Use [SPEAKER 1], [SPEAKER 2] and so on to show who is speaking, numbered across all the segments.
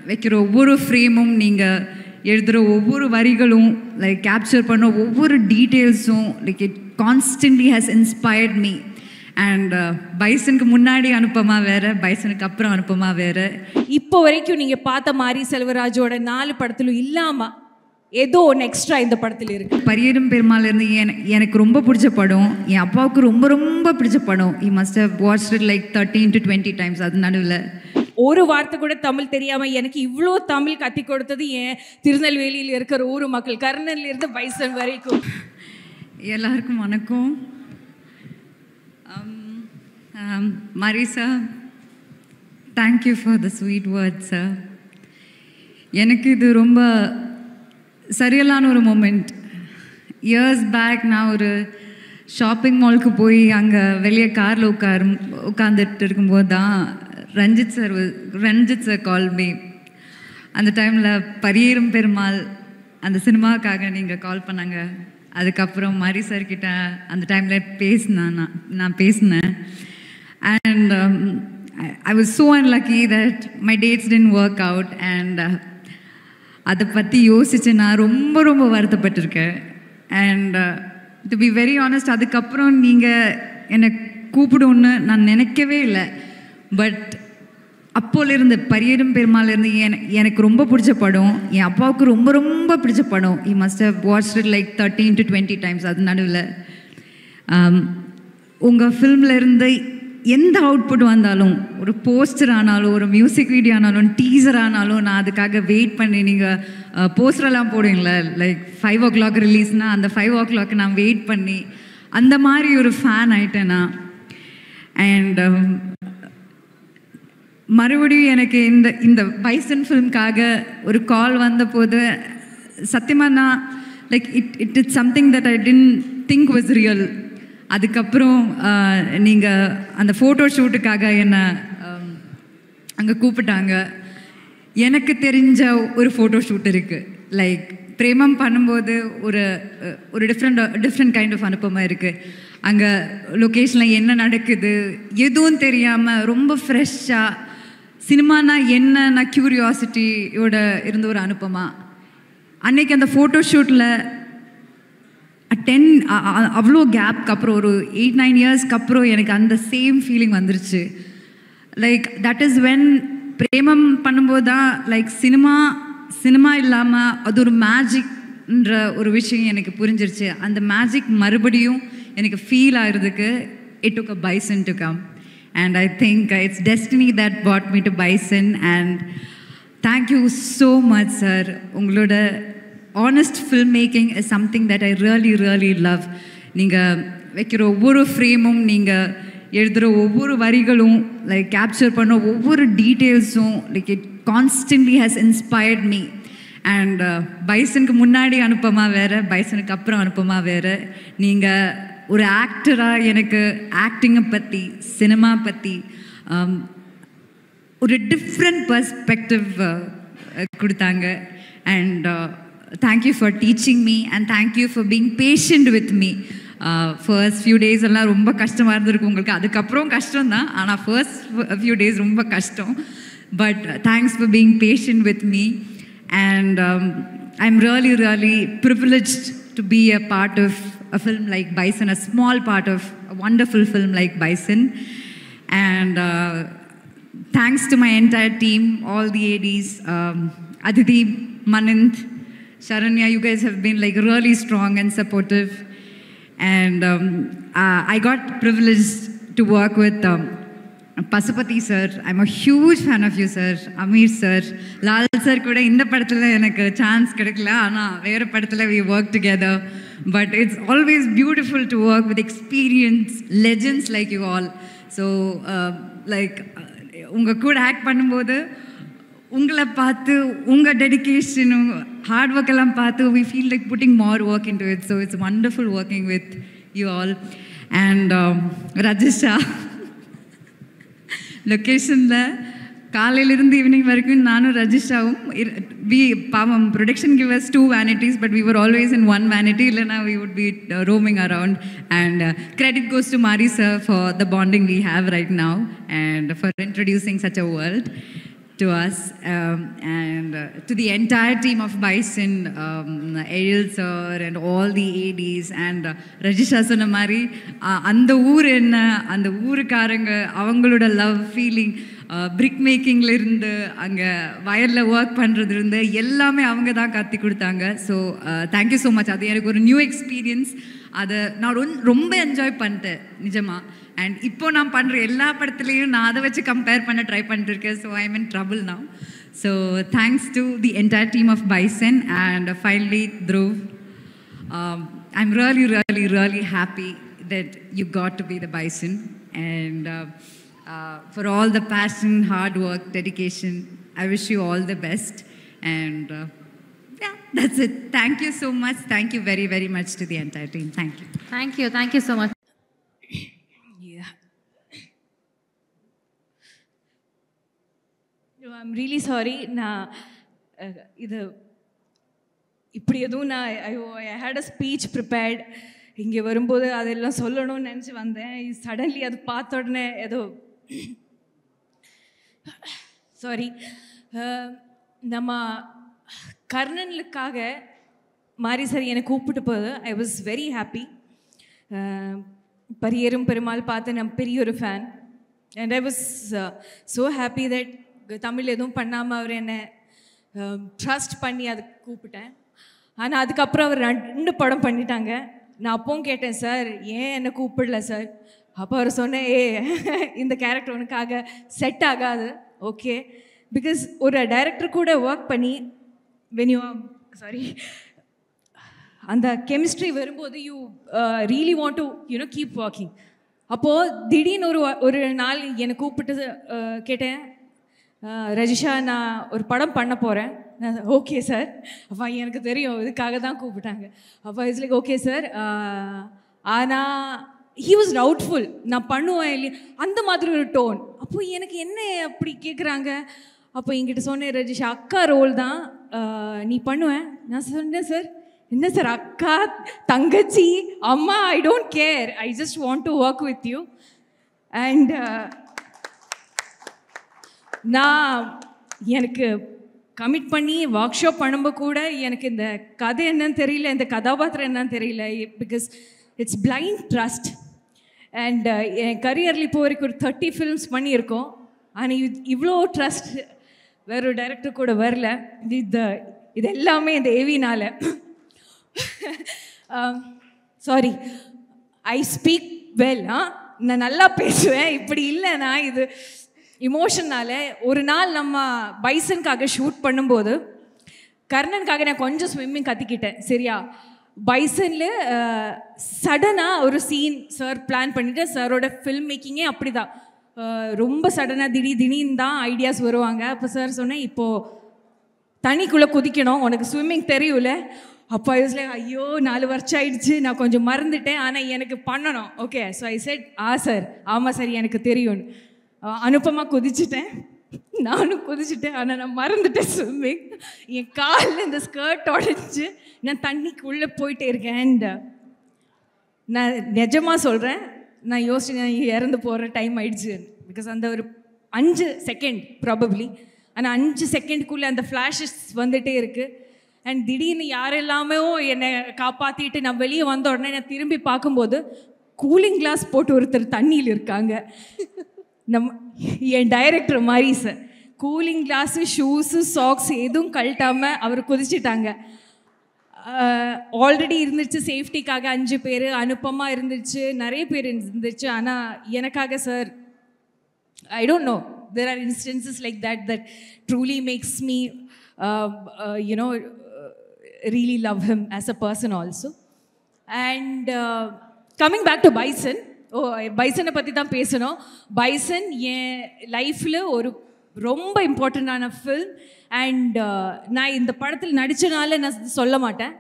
[SPEAKER 1] வைக்கிற ஒவ்வொரு ஃப்ரேமும், நீங்கள் எழுதுகிற ஒவ்வொரு வரிகளும், லைக் கேப்சர் பண்ண ஒவ்வொரு டீட்டெயில்ஸும், like it constantly has inspired me. And பைசனுக்கு முன்னாடி அனுப்பமா வேறு, பைசனுக்கு அப்புறம் அனுப்பமா வேறு.
[SPEAKER 2] இப்போ வரைக்கும் நீங்கள் பார்த்த மாரி செல்வராஜோட 4 படத்திலும் இல்லாமல் ஏதோ ஒன்று எக்ஸ்ட்ரா இந்த படத்தில் இருக்குது.
[SPEAKER 1] பரியேறும் பெருமாள் இருந்து எனக்கு ரொம்ப பிடிச்ச படம், என் அப்பாவுக்கு ரொம்ப ரொம்ப பிடிச்ச படம். he must have watched it like 13 to 20 times. அது நடுவில்
[SPEAKER 2] ஒரு வார்த்தை கூட தமிழ் தெரியாமல் எனக்கு இவ்வளோ தமிழ் கத்தி கொடுத்தது என் திருநெல்வேலியில் இருக்கிற ஊர் மக்கள், கர்ணன்லேருந்து பைசன் வரைக்கும்.
[SPEAKER 1] எல்லாருக்கும் வணக்கம். Marisa, thank you for the sweet words sir. எனக்கு இது ரொம்ப சரியில்லான ஒரு மூமெண்ட். இயர்ஸ் பேக் நான் ஒரு ஷாப்பிங் மாலுக்கு போய் அங்கே வெளியே காரில் உட்காந்துட்டு இருக்கும்போது தான் ரஞ்சித் சார் கால் மீ. அந்த டைமில் பரியேறும் பெருமாள் அந்த சினிமாவுக்காக நீங்கள் கால் பண்ணாங்க. அதுக்கப்புறம் மரி சார்கிட்ட அந்த டைமில் நான் பேசினேன். And I was so unlucky that my dates didn't work out. And அதை பற்றி யோசித்து நான் ரொம்ப ரொம்ப வருத்தப்பட்டிருக்கேன். And to be very honest, அதுக்கப்புறம் நீங்கள் என்னை கூப்பிடுன்னு நான் நினைக்கவே இல்லை. பட் அப்போலேருந்து பரியேறும் பெருமாள்லேருந்து எனக்கு ரொம்ப பிடிச்ச படம், என் அப்பாவுக்கு ரொம்ப ரொம்ப பிடிச்ச படம். he must have watched it like 13 to 20 times. அது நடுவில் உங்கள் ஃபில்ம்லேருந்து எந்த அவுட்புட் வந்தாலும், ஒரு போஸ்டர் ஆனாலும், ஒரு மியூசிக் வீடியோ ஆனாலும், டீசர் ஆனாலும், நான் அதுக்காக வெயிட் பண்ணி, நீங்கள் போஸ்டரெல்லாம் போடுவீங்களே, லைக் 5 o'clock ரிலீஸ்னால் அந்த 5 o'clock நான் வெயிட் பண்ணி அந்த மாதிரி ஒரு ஃபேன் ஆகிட்டேன் நான். அண்ட் மறுபடியும் எனக்கு இந்த பைசன் ஃபிலிம்காக ஒரு கால் வந்தபோது சத்தியமாக நான் like it's something that I didn't think was real. அதுக்கப்புறம் நீங்கள் அந்த ஃபோட்டோ ஷூட்டுக்காக என்னை அங்கே கூப்பிட்டாங்க. எனக்கு தெரிஞ்ச ஒரு ஃபோட்டோ ஷூட் இருக்குது. லைக் பிரேமம் பண்ணும்போது ஒரு டிஃப்ரெண்ட் கைண்ட் ஆஃப் அனுப்பமாக இருக்குது. அங்கே லொக்கேஷனில் என்ன நடக்குது எதுவும் தெரியாமல் ரொம்ப ஃப்ரெஷ்ஷாக சினிமானா என்ன க்யூரியாசிட்டியோட இருந்த ஒரு அனுப்பமா. அன்னைக்கு அந்த ஃபோட்டோ ஷூட்டில் அவ்வளோ கேப்க்கு அப்புறம் ஒரு 8-9 இயர்ஸ்க்கு அப்புறம் எனக்கு அந்த சேம் ஃபீலிங் வந்துருச்சு. லைக் தட் இஸ் வென் பிரேமம் பண்ணும்போது தான் லைக் சினிமா இல்லாமல் அது ஒரு மேஜிக்ன்ற ஒரு விஷயம் எனக்கு புரிஞ்சிருச்சு. அந்த மேஜிக் மறுபடியும் எனக்கு ஃபீல் ஆகிறதுக்கு it took a Bison to come. And I think it's destiny that brought me to Bison. And thank you so much sir. உங்களோட honest filmmaking is something that I really really love. நீங்கள் வைக்கிற ஒவ்வொரு ஃப்ரேமும், நீங்கள் எழுதுகிற ஒவ்வொரு வரிகளும், like capture பண்ண ஒவ்வொரு டீட்டெயில்ஸும், like it constantly has inspired me. And பைசனுக்கு முன்னாடி அனுப்பமா வேறு, பைசனுக்கு அப்புறம் அனுப்பமா வேறு. நீங்கள் ஒரு ஆக்டராக எனக்கு ஆக்டிங்கை பற்றி, சினிமா பற்றி ஒரு டிஃப்ரெண்ட் பர்ஸ்பெக்டிவ் கொடுத்தாங்க. And thank you for teaching me and thank you for being patient with me. First few days எல்லாம் ரொம்ப கஷ்டமாக இருந்திருக்கு உங்களுக்கு. அதுக்கப்புறம் கஷ்டம் தான், ஆனால் first few days ரொம்ப கஷ்டம். But thanks for being patient with me. And I'm really really privileged to be a part of a film like Bison, a small part of a wonderful film like Bison. And thanks to my entire team, all the ADs, Aditi, Manint, Sharanya, you guys have been like really strong and supportive. And I got privileged to work with Pasupati sir. I'm a huge fan of you sir. Amir sir, Lal sir kuda inda padathila enakku chance kedakala, ana vera padathila we work together. But it's always beautiful to work with experienced legends like you all. So like unga kuda act பண்ணும்போது உங்களை பார்த்து, உங்கள் dedication, hard work எல்லாம் பார்த்து we feel like putting more work into it. So it's wonderful working with you all. And Rajisha, லொக்கேஷனில் காலையிலிருந்து evening வரைக்கும் நானும் ரஜிஷாவும் பாவம் production give us 2 vanities, but we were always in one vanity. இல்லைனா we would be roaming around. And credit goes to Mari sir for the bonding we have right now and for introducing such a world. to us, and to the entire team of Bison, Ariel sir and all the ADs, and Rajisha Sonamari, அந்த ஊர் என்ன, அந்த ஊருக்காரங்க அவங்களோட love feeling, பிரிக் மேக்கிங்கில் இருந்து அங்கே வயலில் work பண்ணுறதுலேருந்து எல்லாமே அவங்க தான் கற்றுக் கொடுத்தாங்க. So thank you so much. அது எனக்கு ஒரு நியூ எக்ஸ்பீரியன்ஸ். அதை நான் ரொம்ப என்ஜாய் பண்ணிட்டேன் நிஜமாக. அண்ட் இப்போ நான் பண்ணுற எல்லா படத்துலேயும் நான் அதை வச்சு கம்பேர் பண்ண ட்ரை பண்ணிட்டு இருக்கேன். So I am in trouble now. So thanks to the entire team of Bison and finally Dhruv. I'm really happy that you got to be the Bison, and for all the passion, hard work, dedication, I wish you all the best. And yeah, that's it. Thank you so much. Thank you very much to the entire team. Thank you.
[SPEAKER 3] Thank you so much.
[SPEAKER 2] Yeah. No, I'm really sorry. நான் இது இப்படி எதுவும் நான் I had a speech prepared. இங்கே வரும்போது அதெல்லாம் சொல்லணும்னு நினச்சி வந்தேன். சடன்லி அது பார்த்த உடனே ஏதோ சாரி. நம்ம கர்ணனுக்காக மாரி சார் என்னை கூப்பிட்டு போகுது. I was very happy. Pariyerum Perumal பார்த்து நான் பெரிய ஒரு fan. And I was so happy that Tamil எதுவும் பண்ணாமல் அவர் என்னை ட்ரஸ்ட் பண்ணி அதுக்கு கூப்பிட்டேன். ஆனால் அதுக்கப்புறம் அவர் 2 படம் பண்ணிட்டாங்க. நான் அப்பவும் கேட்டேன், சார் ஏன் என்னை கூப்பிடல சார்? அப்போ அவர் சொன்னேன், இந்த கேரக்டர் உனக்காக செட் ஆகாது. ஓகே, பிகாஸ் ஒரு டைரக்டர் கூட ஒர்க் பண்ணி சாரி அந்த கெமிஸ்ட்ரி வரும்போது you really want to keep working. அப்போது திடீர்னு ஒரு நாள் என்னை கூப்பிட்டு கேட்டேன், ரஜிஷா நான் ஒரு படம் பண்ண போகிறேன். Okay sir. அப்போ எனக்கு தெரியும் இதுக்காக தான் கூப்பிட்டாங்க. அப்போ இட்ஸ் லைக் ஓகே சார். ஆனால் ஹி வாஸ் டவுட்ஃபுல் நான் பண்ணுவேன் இல்லையா, அந்த மாதிரி ஒரு டோன். அப்போ எனக்கு என்ன அப்படி கேட்குறாங்க. அப்போ என்கிட்ட சொன்னேன், ரஜிஷா அக்கா ரோல் தான் நீ பண்ணுவேன். நான் சொன்னேன், சார் என்ன சார் அக்கா தங்கச்சி அம்மா, I don't care, I just want to work with you. And நான் எனக்கு கமிட் பண்ணி ஒர்க் ஷாப் பண்ணும்போது கூட எனக்கு இந்த கதை என்னன்னு தெரியல, இந்த கதாபாத்திரம் என்னன்னு தெரியல. Because it's blind trust. And என் கரியரில் இப்போ வரைக்கும் ஒரு 30 ஃபிலிம்ஸ் பண்ணியிருக்கோம். ஆனால் இவ்வளோ ட்ரஸ்ட் வேற ஒரு டைரக்டர் கூட வரல. இது எல்லாமே இந்த ஏவினால். Sorry, I speak well. நான் நல்லா பேசுவேன். இப்படி இல்லைனா இது இமோஷனால். ஒரு நாள் நம்ம பைசனுக்காக ஷூட் பண்ணும்போது கர்ணனுக்காக நான் கொஞ்சம் ஸ்விம்மிங் கற்றுக்கிட்டேன். சரியா, பைசனில் சடனாக ஒரு சீன் சார் பிளான் பண்ணிவிட்டு, சாரோட ஃபில்ம் மேக்கிங்கே அப்படி தான் ரொம்ப சடனாக திடீர்னு தான் ஐடியாஸ் வருவாங்க. அப்போ சார் சொன்னேன், இப்போது தண்ணிக்குள்ளே குதிக்கணும், உனக்கு ஸ்விம்மிங் தெரியும்ல. அப்போ ஐஸ்ல ஐயோ 4 வருஷம் ஆயிடுச்சு, நான் கொஞ்சம் மறந்துட்டேன், ஆனால் எனக்கு பண்ணணும். Okay, so I set sir ஆமாம் சார் எனக்கு தெரியும்னு. அனுப்பமாக குதிச்சுட்டேன், நானும் குதிச்சுட்டேன். ஆனால் நான் மறந்துட்டேன் ஸ்விம்மிங். என் காலில் இந்த ஸ்கர்ட் உடஞ்சி நான் தண்ணிக்குள்ளே போயிட்டே இருக்கேன். அண்ட் நான் நிஜமாக சொல்கிறேன், நான் யோசிச்சு நான் இறந்து போகிற டைம் ஆயிடுச்சு. பிகாஸ் அந்த ஒரு 5 செகண்ட் ப்ராபப்ளி, ஆனால் 5 செகண்டுக்குள்ளே அந்த ஃப்ளாஷஸ் வந்துகிட்டே இருக்குது. அண்ட் திடீர்னு யாரெல்லாமே என்னை காப்பாற்றிட்டு நான் வெளியே வந்த உடனே நான் திரும்பி பார்க்கும்போது கூலிங் கிளாஸ் போட்டு ஒருத்தர் தண்ணியில் இருக்காங்க. என் டைரக்டர் மாதிரி sir cooling glass shoes socks எதுவும் கழட்டாமல் அவர் குதிச்சிட்டாங்க. ஆல்ரெடி இருந்துச்சு சேஃப்டிக்காக 5 பேர், அனுப்பமாக இருந்துச்சு, நிறைய பேர் இருந்துச்சு. ஆனால் எனக்காக sir I don't know, there are instances like that truly makes me really love him as a person also. And coming back to Bison, பைசனை பற்றி தான் பேசணும். பைசன் என் லைஃப்பில் ஒரு ரொம்ப இம்பார்ட்டண்ட்டான ஃபில்ம். அண்ட் நான் இந்த படத்தில் நடித்தனால நான் சொல்ல மாட்டேன்,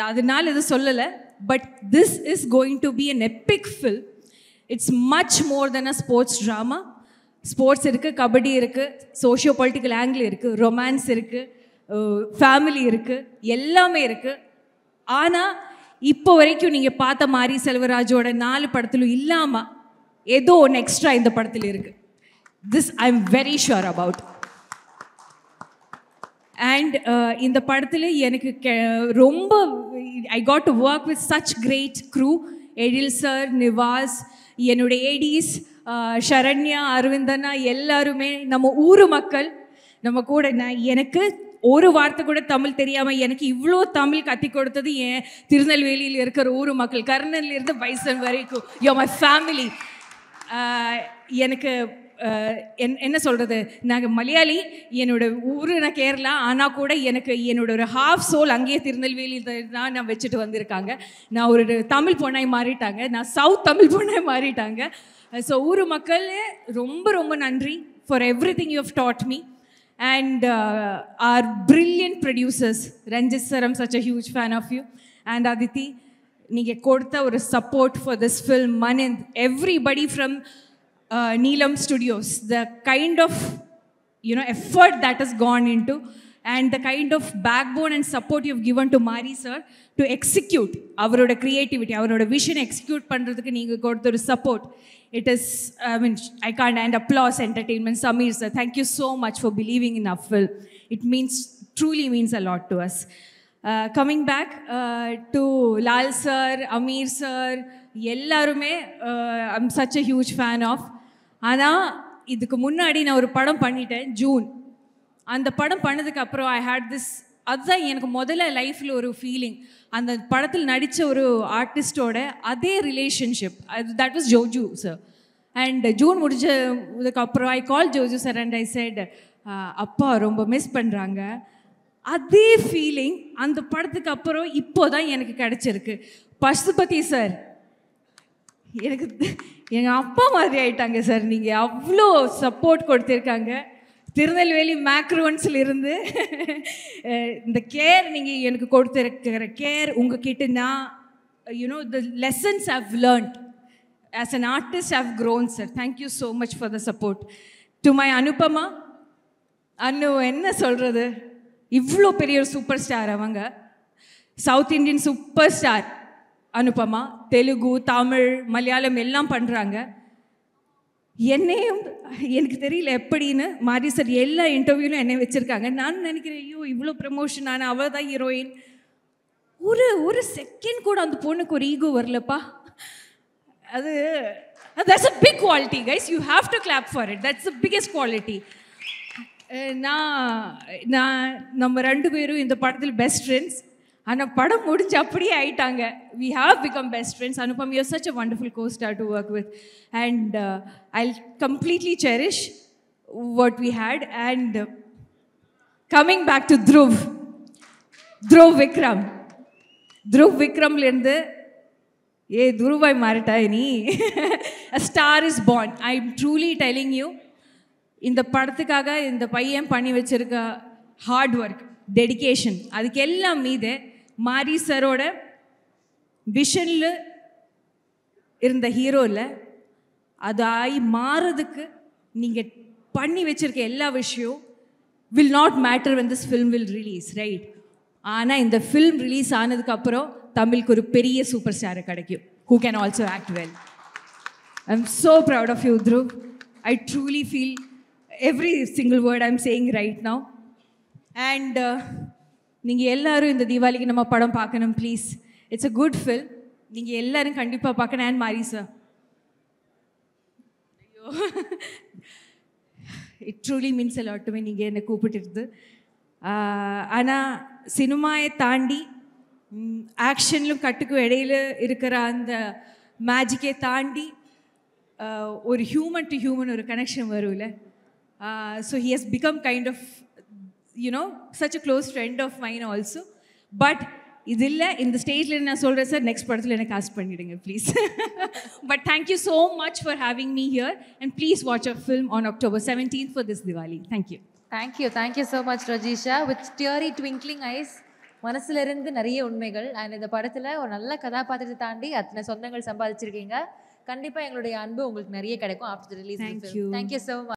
[SPEAKER 2] அதனால இது சொல்லலை. But this is going to be an epic film. It's much more than a sports drama. Sports இருக்குது, கபடி இருக்குது, சோஷியோ பொலிட்டிக்கல் ஆங்கிள் இருக்குது, ரொமான்ஸ் இருக்குது, ஃபேமிலி இருக்குது, எல்லாமே இருக்குது. ஆனால் இப்போ வரைக்கும் நீங்கள் பார்த்த மாரி செல்வராஜோட 4 படத்திலும் இல்லாமல் ஏதோ ஒன்று எக்ஸ்ட்ரா இந்த படத்தில் இருக்குது. This I am very sure about. And இந்த படத்தில் எனக்கு ரொம்ப I got to work with such great crew. Ezhil sir, Nivas, என்னுடைய ஏடிஸ், ஷரண்யா, அரவிந்தனா, எல்லாருமே நம்ம ஊர் மக்கள். நம்ம கூட எனக்கு ஒரு வார்த்தை கூட தமிழ் தெரியாமல் எனக்கு இவ்வளோ தமிழ் கற்றுக் கொடுத்தது என் திருநெல்வேலியில் இருக்கிற ஊர் மக்கள். கர்னல்லேருந்து பைசன் வரைக்கும் யோ மை ஃபேமிலி. எனக்கு என்ன சொல்கிறது, நாங்கள் மலையாளி, என்னோடய ஊர் நான் கேரளா, ஆனால் கூட எனக்கு என்னோட ஒரு ஹாஃப் சோல் அங்கேயே திருநெல்வேலியில் தான் நான் வச்சுட்டு வந்திருக்காங்க. நான் ஒரு தமிழ் பொண்ணாய் மாறிட்டாங்க, நான் சவுத் தமிழ் பொண்ணாய் மாறிட்டாங்க. ஸோ ஊர் மக்கள் ரொம்ப ரொம்ப நன்றி for everything you have taught me. And our brilliant producers, Ranjit sir, I'm such a huge fan of you, and Aditi, நீங்கள் கொடுத்த ஒரு support for this film, Manind, everybody from Neelam Studios, the kind of effort that has gone into, and the kind of backbone and support you've given to Mari sir to execute அவரோட creativity, அவரோட vision execute பண்ணுறதுக்கு நீங்கள் கொடுத்த ஒரு support. It is, I mean, I can't, and applause entertainment. Samir sir, thank you so much for believing in our film. It truly means a lot to us. Coming back to Lal sir, Amir sir, எல்லாருமே I'm such a huge fan of. ஆனால் இதுக்கு முன்னாடி நான் ஒரு படம் பண்ணிட்டேன் June. அந்த படம் பண்ணதுக்கப்புறம் ஐ ஹேட் திஸ், அதுதான் எனக்கு முதல்ல லைஃப்பில் ஒரு ஃபீலிங். அந்த படத்தில் நடித்த ஒரு ஆர்டிஸ்டோட அதே relationship, that was Joju sir. And June முடிஞ்சதுக்கப்புறம் I call Joju sir and I said, அப்பா ரொம்ப மிஸ் பண்ணுறாங்க. அதே ஃபீலிங் அந்த படத்துக்கு அப்புறம் இப்போ தான் எனக்கு கிடச்சிருக்கு. பசுபதி சார் எனக்கு எங்கள் அப்பா மாதிரி ஆயிட்டாங்க சார். நீங்கள் அவ்வளோ சப்போர்ட் கொடுத்துருக்காங்க. திருநெல்வேலி மேக்ரோன்ஸில் இருந்து இந்த கேர் நீங்கள் எனக்கு கொடுத்துருக்கிற கேர், உங்ககிட்ட நான் the lessons I've learned as an artist have grown, sir. Thank you so much for the support. To my Anupama, அனு என்ன சொல்கிறது, இவ்வளோ பெரிய ஒரு சூப்பர் ஸ்டார். அவங்க south Indian super star Anupama. Telugu, Tamil, Malayalam எல்லாம் பண்ணுறாங்க. என்னையும் எனக்கு தெரியல எப்படின்னு மாரி சார் எல்லா இன்டர்வியூலும் என்னை வச்சுருக்காங்க. நான் நினைக்கிறேன், ஐயோ இவ்வளோ ப்ரமோஷன் ஆனால் அவள் தான் ஹீரோயின். ஒரு செகண்ட் கூட அந்த பொண்ணுக்கு ஒரு ஈகோ வரலப்பா. that's a big quality, guys. You have to clap for it. That's the biggest quality. நம்ம ரெண்டு பேரும் இந்த படத்தில் பெஸ்ட் ஃப்ரெண்ட்ஸ். ஆனால் படம் முடிஞ்சு அப்படியே ஆயிட்டாங்க. We have become best friends. Anupam, you're such a wonderful co-star to work with, and I'll completely cherish what we had. And coming back to Dhruv Vikramலேருந்து துருவாய் மாறிட்டாய் நீ. A star is born. I'm truly telling you, இந்த படத்துக்காக இந்த பையன் பண்ணி வச்சிருக்க hard work, dedication, அதுக்கு எல்லாம் மீது மாரி சரோட விஷனில் இருந்த ஹீரோவில் அது ஆகி மாறதுக்கு நீங்கள் பண்ணி வச்சிருக்க எல்லா விஷயம் will not matter when this film will release, right? ஆனால் இந்த ஃபில்ம் ரிலீஸ் ஆனதுக்கப்புறம் தமிழுக்கு ஒரு பெரிய சூப்பர் ஸ்டாரை கிடைக்கும், who can also act well. I'm so proud of you, Dhruv. I truly feel every single word I'm saying right now. And நீங்கள் எல்லாரும் இந்த தீபாவளிக்கு நம்ம படம் பார்க்கணும் please. It's a good film. நீங்கள் எல்லாரும் கண்டிப்பாக பார்க்கணும். அண்ட் மாரி சார், ஐயோ it truly means a lot to me நீங்கள் என்னை கூப்பிட்டுருது. ஆனால் சினிமாயை தாண்டி ஆக்ஷன்லும் கட்டுக்கும் இடையில இருக்கிற அந்த மேஜிக்கை தாண்டி ஒரு ஹியூமன் டு ஹியூமன் ஒரு கனெக்ஷன் வரும்ல. So he has become kind of such a close friend of mine also. But இதில் இந்த ஸ்டேஜில் நான் சொல்கிறேன் சார், நெக்ஸ்ட் படத்தில் எனக்கு காஸ்ட் பண்ணிவிடுங்க please. But thank you so much for having me here, and please watch our film on October 17th for this Diwali. Thank you.
[SPEAKER 3] Thank you so much, Rajisha. With teary twinkling eyes, மனசுல இருந்து நிறைய உண்மைகள். And இந்த படத்தில் ஒரு நல்ல கதாபாத்திரத்தை தாண்டி அத்தனை சொந்தங்கள் சம்பாதிச்சிருக்கீங்க. கண்டிப்பாக எங்களுடைய அன்பு உங்களுக்கு நிறைய கிடைக்கும் after release. Thank you so much.